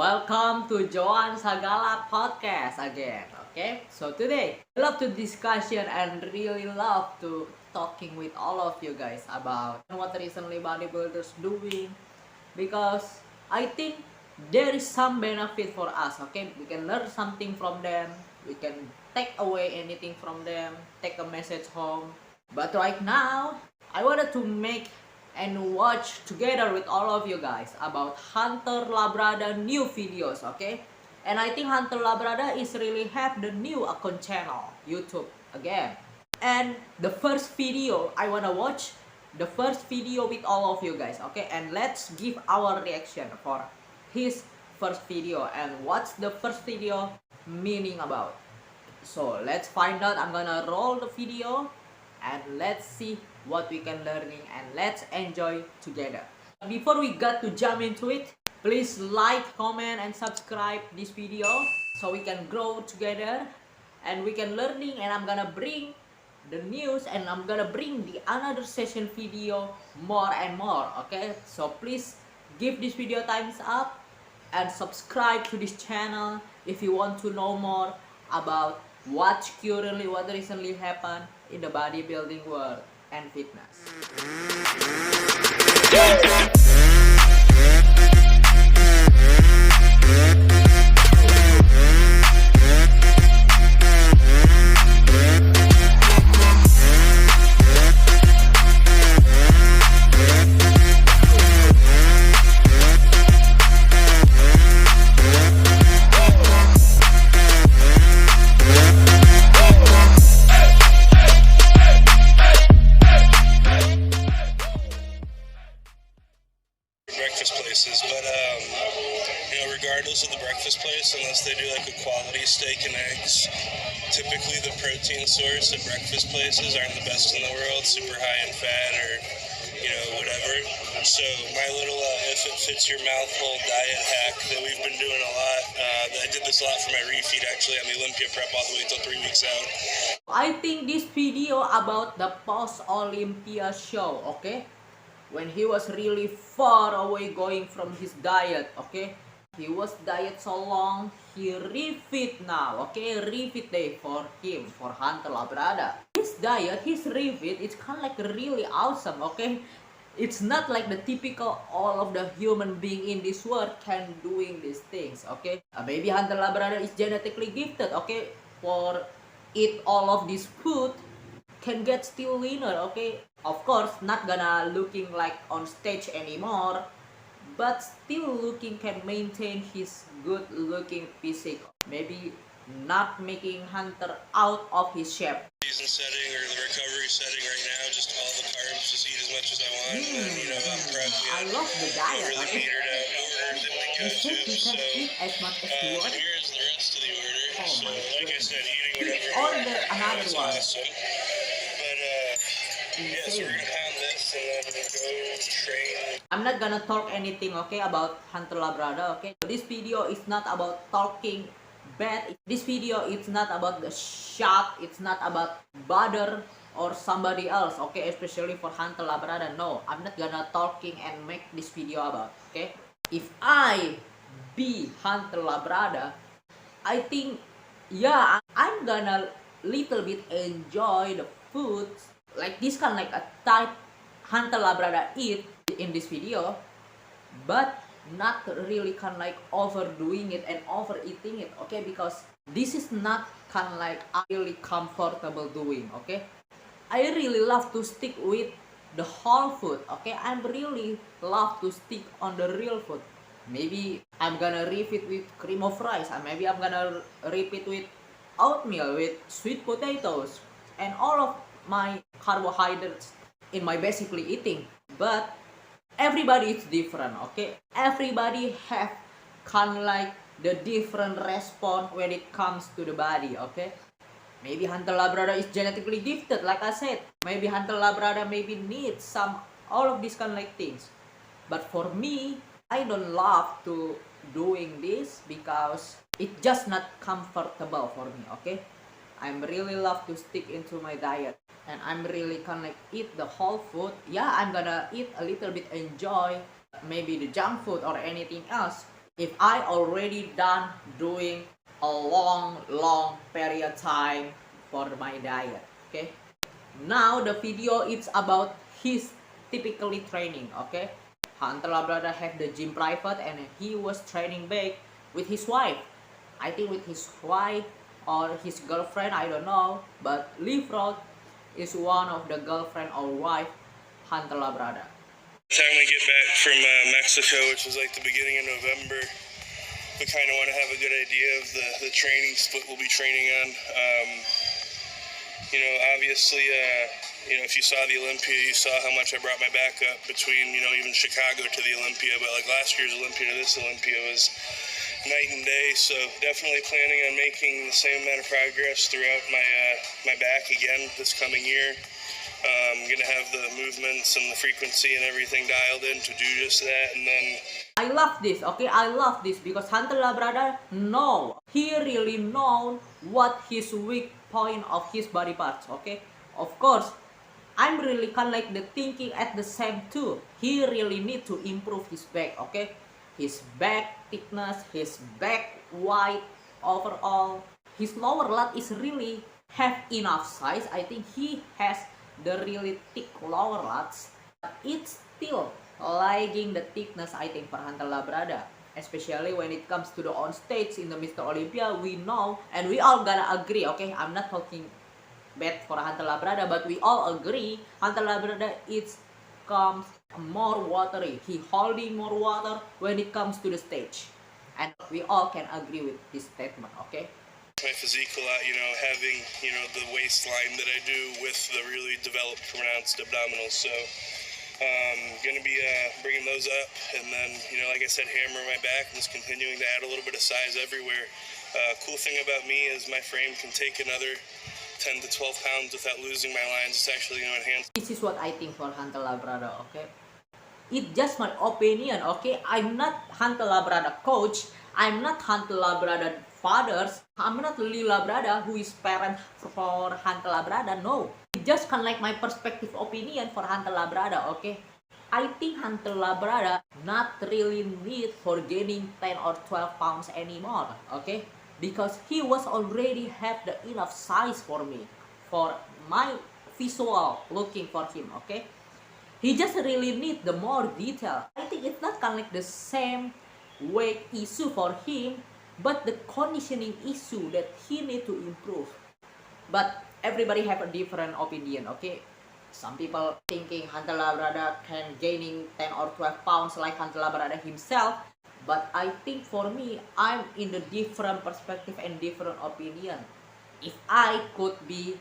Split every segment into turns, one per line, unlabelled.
welcome to Joan Sagala podcast again. Okay, so today I love to discussion and really love to talking with all of you guys about what recently bodybuilders doing because I think there is some benefit for us. Okay, we can learn something from them. We can take away anything from them. Take a message home. But right now, I wanted to make and watch together with all of you guys about Hunter Labrada new videos, okay? And I think Hunter Labrada is really have the new account channel, YouTube again. And the first video I wanna watch, the first video with all of you guys, okay? And let's give our reaction for his first video and what's the first video meaning about. So let's find out. I'm gonna roll the video and let's see what we can learning and let's enjoy together. Before we got to jump into it, please like, comment and subscribe this video so we can grow together and we can learning. And I'm gonna bring the news and I'm gonna bring the another session video more and more. Okay, so please give this video thumbs up and subscribe to this channel if you want to know more about what recently happened in the bodybuilding world and fitness.
Breakfast places, but regardless of the breakfast place, unless they do like a quality steak and eggs, typically the protein source at breakfast places aren't the best in the world, super high in fat or whatever. So my little if it fits your mouth hole diet hack that we've been doing a lot, I did this a lot for my Refeed actually on the Olympia prep all the way till 3 weeks out.
I think this video about the post Olympia show, okay, when he was really far away going from his diet, okay, he was diet so long, he refit now, okay, refit day for him, for Hunter Labrada. His diet, his refit, it's kind of like really awesome, okay. It's not like the typical all of the human being in this world can doing these things, okay. Maybe Hunter Labrada is genetically gifted, okay, for eat all of this food can get still leaner, okay. Of course, not gonna looking like on stage anymore, but still looking can maintain his good looking physique. Maybe not making Hunter out of his shape.
Season setting or the recovery setting right now, just all the carbs, just eat as much as I want. And then, I'm prep.
I love the diet.
Really
Okay?
petered out over than we
He
go
said
to.
he can eat as much as he wants.
Here's the rest of the order.
Oh
so,
my
like I said, eating
He
whatever.
ordered another
is
one.
awesome. But yeah, so we're gonna pound this and then go train.
I'm not gonna talk anything, okay, about Hunter Labrada, okay. This video is not about talking bad. This video is not about the shot. It's not about bother or somebody else, okay, especially for Hunter Labrada. No, I'm not gonna talking and make this video about, okay. If I be Hunter Labrada, I think, yeah, I'm gonna little bit enjoy the food like this kind of like a type Hunter Labrada eat in this video, but not really kind of like overdoing it and overeating it, okay, because this is not kind of like I really comfortable doing, okay. I really love to stick with the whole food, okay. I'm really love to stick on the real food. Maybe I'm gonna repeat with cream of rice, and maybe I'm gonna repeat with oatmeal with sweet potatoes and all of my carbohydrates in my basically eating. But everybody is different, okay. Everybody have kind of like the different response when it comes to the body, okay. Maybe Hunter Labrada is genetically gifted, like I said. Maybe Hunter Labrada maybe needs some all of these kind of like things. But for me, I don't love to doing this because it's just not comfortable for me, okay. I'm really love to stick into my diet and I'm really kind of like eat the whole food. Yeah, I'm gonna eat a little bit, enjoy maybe the junk food or anything else if I already done doing a long period time for my diet, okay? Now the video is about his typically training, okay? Hunter Labrada have the gym private and he was training back with his wife. I think with his wife or his girlfriend, I don't know. But Roth is one of the girlfriend or wife Hunter Labrada.
Time we get back from Mexico, which was like the beginning of November, we kind of want to have a good idea of the training split we'll be training on. Obviously, if you saw the Olympia, you saw how much I brought my back up between, even Chicago to the Olympia. But like last year's Olympia to this Olympia was night and day. So definitely planning on making the same amount of progress throughout my back again this coming year. I'm going to have the movements and the frequency and everything dialed in to do just that. And then
I love this, okay? I love this because Hunter Labrada he really know what his weak point of his body parts, okay? Of course, I'm really kind of like the thinking at the same too. He really need to improve his back, okay? His back thickness, his back wide overall. His lower lat is really have enough size. I think he has the really thick lower lats. But it's still lagging the thickness, I think, for Hunter Labrada. Especially when it comes to the on stage in the Mr. Olympia, we know and we all gonna agree, okay? I'm not talking bad for Hunter Labrada, but we all agree Hunter Labrada comes more watery. He holding more water when it comes to the stage. And we all can agree with this statement, okay?
My physique a lot, having, the waistline that I do with the really developed, pronounced abdominals. So going to be bringing those up, and then, like I said, hammer my back and just continuing to add a little bit of size everywhere. Cool thing about me is my frame can take another 10 to 12 pounds without losing my lines. It's actually, enhanced.
This is what I think for Hunter Labrada, okay? It's just my opinion, okay? I'm not Hunter Labrada coach. I'm not Hunter Labrada fathers. I'm not Lily Labrada who is parent for Hunter Labrada. No. It's just kind of like my perspective opinion for Hunter Labrada, okay? I think Hunter Labrada not really need for gaining 10 or 12 pounds anymore, okay? Because he was already have the enough size for me, for my visual looking for him, okay? He just really need the more detail. I think it's not kind of like the same weight issue for him, but the conditioning issue that he need to improve. But everybody have a different opinion, okay? Some people thinking Hunter Labrada can gaining 10 or 12 pounds like Hunter Labrada himself. But I think for me, I'm in the different perspective and different opinion. If I could be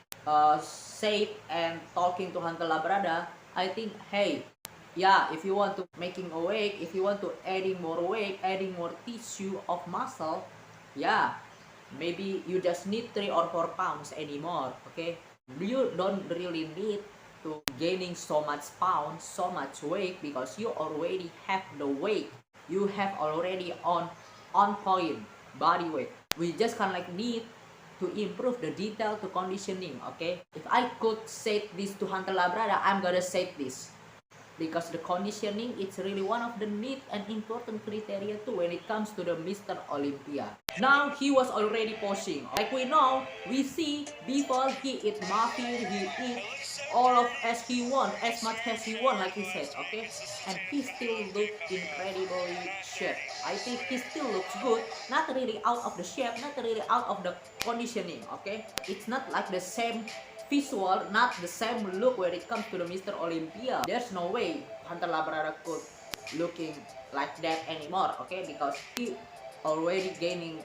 safe and talking to Hunter Labrada, I think, hey, yeah, if you want to making a weight, if you want to adding more weight, adding more tissue of muscle, yeah, maybe you just need 3 or 4 pounds anymore, okay? You don't really need to gaining so much pounds, so much weight, because you already have the weight. You have already on point body weight. We just kind of like need to improve the detail to conditioning, okay? If I could say this to Hunter Labrada, I'm gonna say this. Because the conditioning is really one of the neat and important criteria too when it comes to the Mr. Olympia. Now he was already posing. Like we know, we see before he eat muffin, he eat all of as he want, as much as he want, like he said, okay? And he still look incredibly shape. I think he still looks good, not really out of the shape, not really out of the conditioning, okay? It's not like the same visual, not the same look when it comes to the Mr. Olympia. There's no way Hunter Labrada could looking like that anymore, okay? Because he already gaining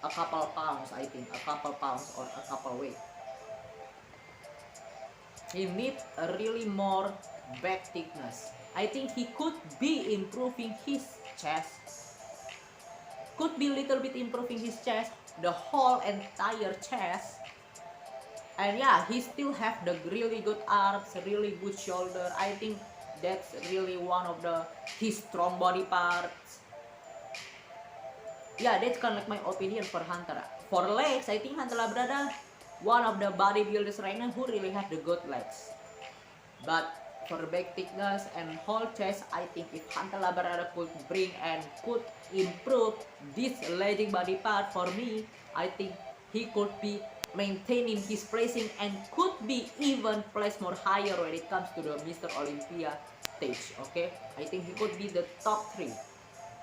a couple pounds, I think, a couple pounds or a couple weight. He needs a really more back thickness. I think he could be improving his chest. Could be a little bit improving his chest, the whole entire chest. And yeah, he still have the really good arms, really good shoulder. I think that's really one of his strong body parts. Yeah, that's kind of like my opinion for Hunter. For legs, I think Hunter Labrada one of the bodybuilders right now who really have the good legs. But for back thickness and whole chest, I think if Hunter Labrada could bring and could improve this legging body part for me, I think he could be maintaining his placing and could be even placed more higher when it comes to the Mr. Olympia stage. Okay, I think he could be the top 3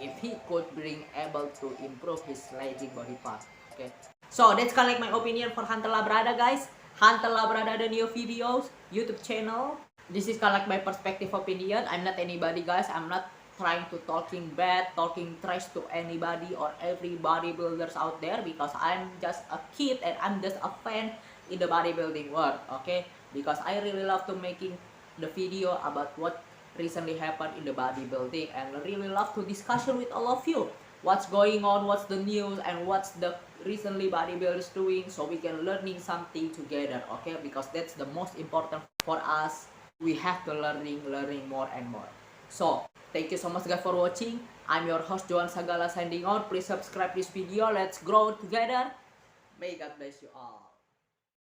if he could bring able to improve his legging body part. Okay, so that's kind of like my opinion for Hunter Labrada, guys. Hunter Labrada, the new videos, YouTube channel. This is kind of like my perspective opinion. I'm not anybody, guys. I'm not trying to talking bad, talking trash to anybody or every bodybuilders out there, because I'm just a kid and I'm just a fan in the bodybuilding world. Okay, because I really love to making the video about what recently happened in the bodybuilding, and really love to discussion with all of you what's going on, what's the news, and what's the recently bodybuilders doing, so we can learning something together. Okay, because that's the most important for us. We have to learning more and more. So thank you so much, guys, for watching. I'm your host Joan Sagala signing out. Please subscribe this video. Let's grow together. May God bless you all.